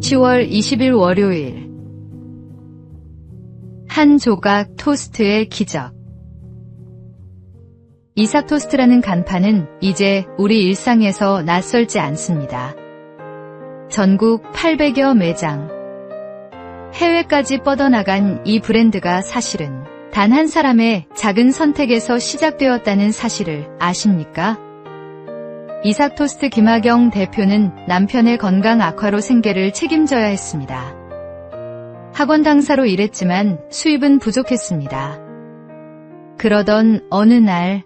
10월 20일 월요일. 한 조각 토스트의 기적. 이삭 토스트라는 간판은 이제 우리 일상에서 낯설지 않습니다. 전국 800여 매장, 해외까지 뻗어나간 이 브랜드가 사실은 단 한 사람의 작은 선택에서 시작되었다는 사실을 아십니까? 이삭 토스트 김하경 대표는 남편의 건강 악화로 생계를 책임져야 했습니다. 학원 강사로 일했지만 수입은 부족했습니다. 그러던 어느 날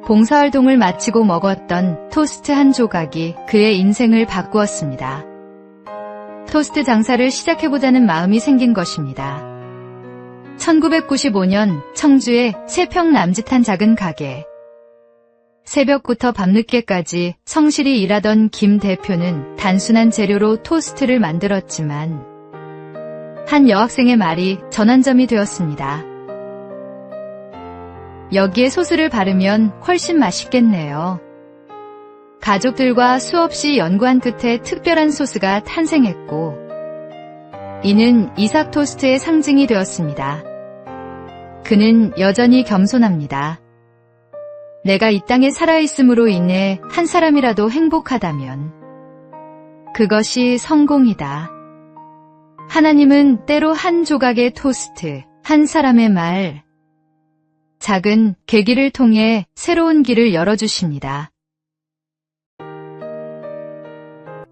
봉사활동을 마치고 먹었던 토스트 한 조각이 그의 인생을 바꾸었습니다. 토스트 장사를 시작해보자는 마음이 생긴 것입니다. 1995년 청주의 3평 남짓한 작은 가게. 새벽부터 밤늦게까지 성실히 일하던 김 대표는 단순한 재료로 토스트를 만들었지만 한 여학생의 말이 전환점이 되었습니다. 여기에 소스를 바르면 훨씬 맛있겠네요. 가족들과 수없이 연구한 끝에 특별한 소스가 탄생했고 이는 이삭 토스트의 상징이 되었습니다. 그는 여전히 겸손합니다. 내가 이 땅에 살아있음으로 인해 한 사람이라도 행복하다면 그것이 성공이다. 하나님은 때로 한 조각의 토스트, 한 사람의 말, 작은 계기를 통해 새로운 길을 열어주십니다.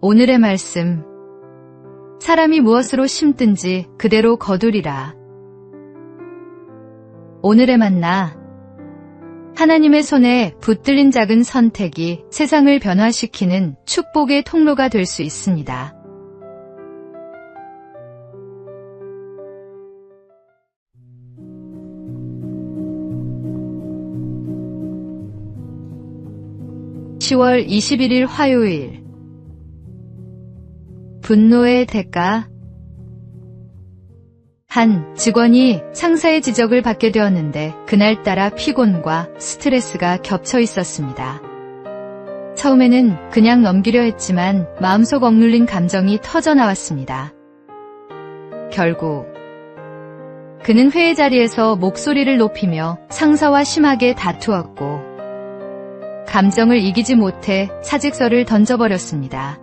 오늘의 말씀. 사람이 무엇으로 심든지 그대로 거두리라. 오늘의 만나. 하나님의 손에 붙들린 작은 선택이 세상을 변화시키는 축복의 통로가 될 수 있습니다. (10월 21일) 화요일. 분노의 대가. 한 직원이 상사의 지적을 받게 되었는데 그날따라 피곤과 스트레스가 겹쳐 있었습니다. 처음에는 그냥 넘기려 했지만 마음속 억눌린 감정이 터져 나왔습니다. 결국 그는 회의 자리에서 목소리를 높이며 상사와 심하게 다투었고 감정을 이기지 못해 사직서를 던져버렸습니다.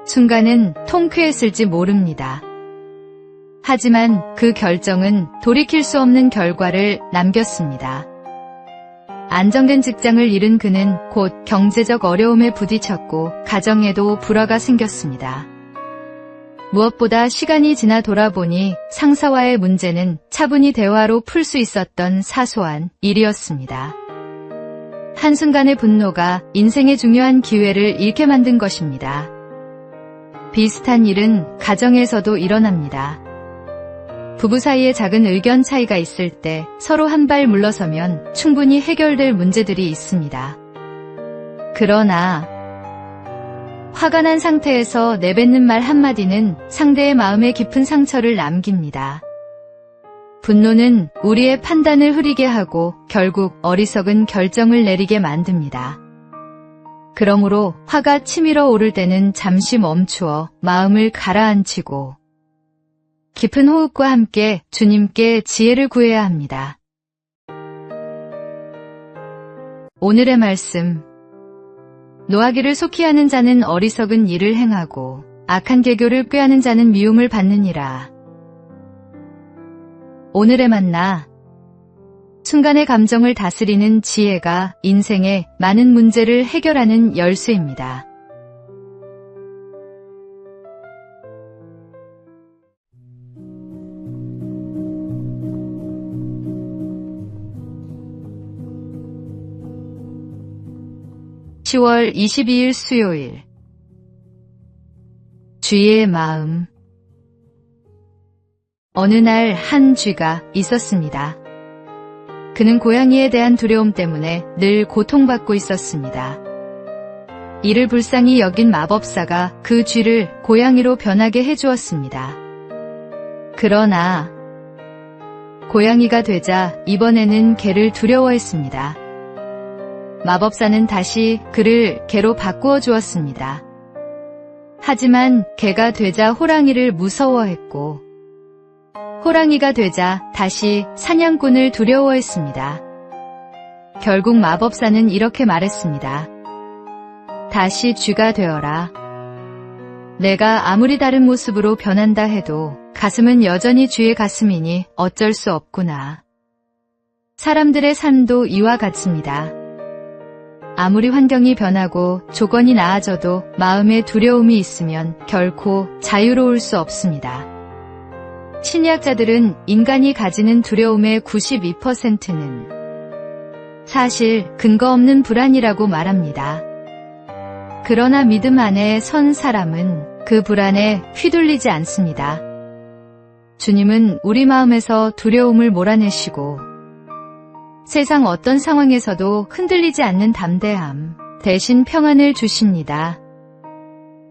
순간은 통쾌했을지 모릅니다. 하지만 그 결정은 돌이킬 수 없는 결과를 남겼습니다. 안정된 직장을 잃은 그는 곧 경제적 어려움에 부딪혔고 가정에도 불화가 생겼습니다. 무엇보다 시간이 지나 돌아보니 상사와의 문제는 차분히 대화로 풀 수 있었던 사소한 일이었습니다. 한순간의 분노가 인생의 중요한 기회를 잃게 만든 것입니다. 비슷한 일은 가정에서도 일어납니다. 부부 사이에 작은 의견 차이가 있을 때 서로 한 발 물러서면 충분히 해결될 문제들이 있습니다. 그러나 화가 난 상태에서 내뱉는 말 한마디는 상대의 마음에 깊은 상처를 남깁니다. 분노는 우리의 판단을 흐리게 하고 결국 어리석은 결정을 내리게 만듭니다. 그러므로 화가 치밀어 오를 때는 잠시 멈추어 마음을 가라앉히고 깊은 호흡과 함께 주님께 지혜를 구해야 합니다. 오늘의 말씀. 노하기를 속히 하는 자는 어리석은 일을 행하고 악한 계교를 꾀하는 자는 미움을 받느니라. 오늘의 만나. 순간의 감정을 다스리는 지혜가 인생의 많은 문제를 해결하는 열쇠입니다. (10월 22일) 수요일. 쥐의 마음. 어느 날 한 쥐가 있었습니다. 그는 고양이에 대한 두려움 때문에 늘 고통받고 있었습니다. 이를 불쌍히 여긴 마법사가 그 쥐를 고양이로 변하게 해주었습니다. 그러나 고양이가 되자 이번에는 개를 두려워했습니다. 마법사는 다시 그를 개로 바꾸어 주었습니다. 하지만 개가 되자 호랑이를 무서워했고 호랑이가 되자 다시 사냥꾼을 두려워했습니다. 결국 마법사는 이렇게 말했습니다. 다시 쥐가 되어라. 내가 아무리 다른 모습으로 변한다 해도 가슴은 여전히 쥐의 가슴이니 어쩔 수 없구나. 사람들의 삶도 이와 같습니다. 아무리 환경이 변하고 조건이 나아져도 마음에 두려움이 있으면 결코 자유로울 수 없습니다. 심리학자들은 인간이 가지는 두려움의 92%는 사실 근거 없는 불안이라고 말합니다. 그러나 믿음 안에 선 사람은 그 불안에 휘둘리지 않습니다. 주님은 우리 마음에서 두려움을 몰아내시고 세상 어떤 상황에서도 흔들리지 않는 담대함, 대신 평안을 주십니다.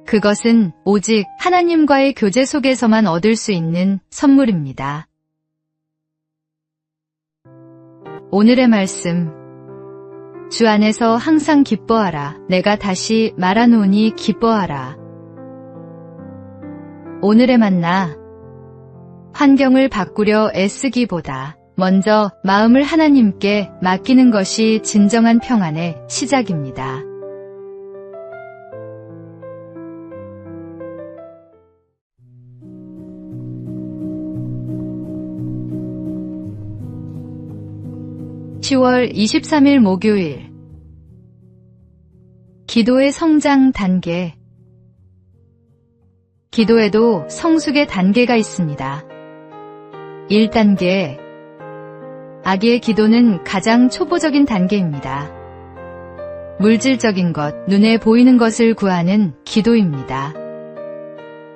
그것은 오직 하나님과의 교제 속에서만 얻을 수 있는 선물입니다. 오늘의 말씀. 주 안에서 항상 기뻐하라. 내가 다시 말하노니 기뻐하라. 오늘의 만나. 환경을 바꾸려 애쓰기보다 먼저 마음을 하나님께 맡기는 것이 진정한 평안의 시작입니다. (10월 23일) 목요일. 기도의 성장 단계. 기도에도 성숙의 단계가 있습니다. 1단계. 아기의 기도는 가장 초보적인 단계입니다. 물질적인 것, 눈에 보이는 것을 구하는 기도입니다.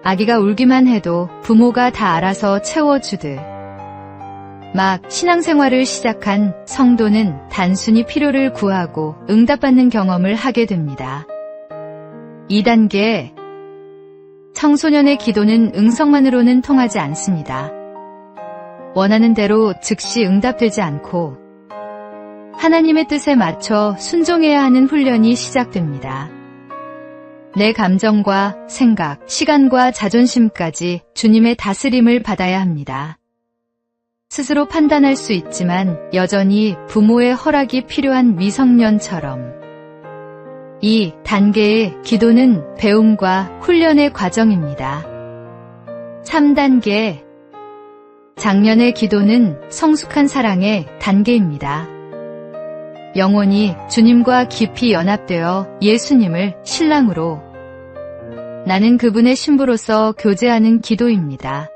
아기가 울기만 해도 부모가 다 알아서 채워주듯 막 신앙생활을 시작한 성도는 단순히 필요를 구하고 응답받는 경험을 하게 됩니다. 2단계. 청소년의 기도는 응성만으로는 통하지 않습니다. 원하는 대로 즉시 응답되지 않고 하나님의 뜻에 맞춰 순종해야 하는 훈련이 시작됩니다. 내 감정과 생각, 시간과 자존심까지 주님의 다스림을 받아야 합니다. 스스로 판단할 수 있지만 여전히 부모의 허락이 필요한 미성년처럼. 이 단계의 기도는 배움과 훈련의 과정입니다. 3단계. 장년의 기도는 성숙한 사랑의 단계입니다. 영혼이 주님과 깊이 연합되어 예수님을 신랑으로, 나는 그분의 신부로서 교제하는 기도입니다.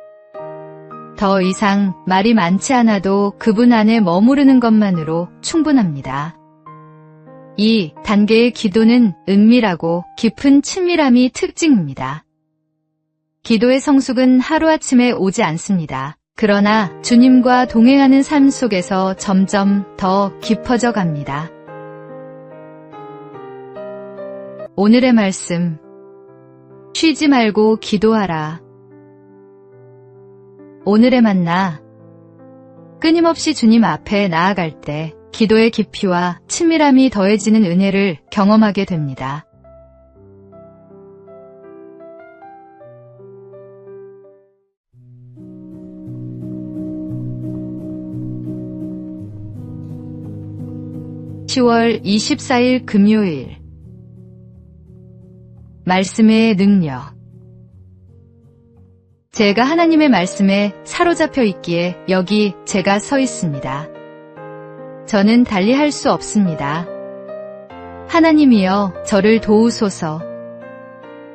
더 이상 말이 많지 않아도 그분 안에 머무르는 것만으로 충분합니다. 이 단계의 기도는 은밀하고 깊은 친밀함이 특징입니다. 기도의 성숙은 하루아침에 오지 않습니다. 그러나 주님과 동행하는 삶 속에서 점점 더 깊어져 갑니다. 오늘의 말씀. 쉬지 말고 기도하라. 오늘의 만나. 끊임없이 주님 앞에 나아갈 때 기도의 깊이와 친밀함이 더해지는 은혜를 경험하게 됩니다. (10월 24일) 금요일. 말씀의 능력. 제가 하나님의 말씀에 사로잡혀 있기에 여기 제가 서 있습니다. 저는 달리 할 수 없습니다. 하나님이여 저를 도우소서.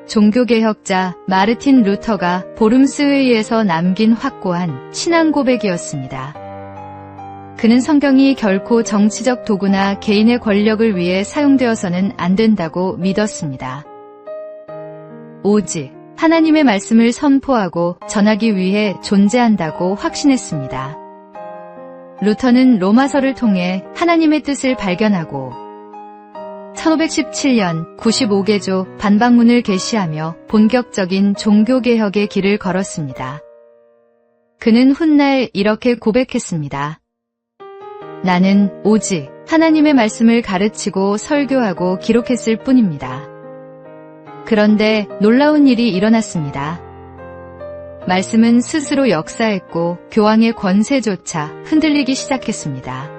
종교개혁자 마르틴 루터가 보름스 회의에서 남긴 확고한 신앙 고백이었습니다. 그는 성경이 결코 정치적 도구나 개인의 권력을 위해 사용되어서는 안 된다고 믿었습니다. 오직 하나님의 말씀을 선포하고 전하기 위해 존재한다고 확신했습니다. 루터는 로마서를 통해 하나님의 뜻을 발견하고 1517년 95개조 반박문을 게시하며 본격적인 종교개혁의 길을 걸었습니다. 그는 훗날 이렇게 고백했습니다. 나는 오직 하나님의 말씀을 가르치고 설교하고 기록했을 뿐입니다. 그런데 놀라운 일이 일어났습니다. 말씀은 스스로 역사했고 교황의 권세조차 흔들리기 시작했습니다.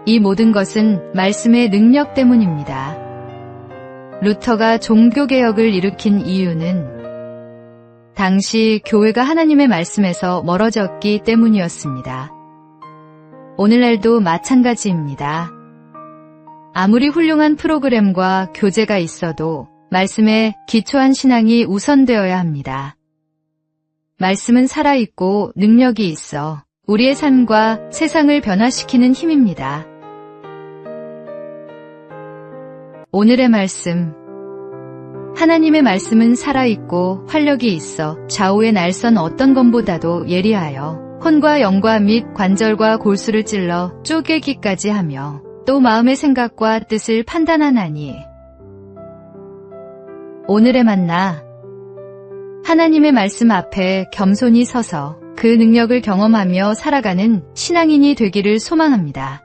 이 모든 것은 말씀의 능력 때문입니다. 루터가 종교개혁을 일으킨 이유는 당시 교회가 하나님의 말씀에서 멀어졌기 때문이었습니다. 오늘날도 마찬가지입니다. 아무리 훌륭한 프로그램과 교재가 있어도 말씀에 기초한 신앙이 우선되어야 합니다. 말씀은 살아있고 능력이 있어 우리의 삶과 세상을 변화시키는 힘입니다. 오늘의 말씀. 하나님의 말씀은 살아있고 활력이 있어 좌우의 날선 어떤 검보다도 예리하여 혼과 영과 및 관절과 골수를 찔러 쪼개기까지 하며 또 마음의 생각과 뜻을 판단하나니. 오늘의 만나. 하나님의 말씀 앞에 겸손히 서서 그 능력을 경험하며 살아가는 신앙인이 되기를 소망합니다.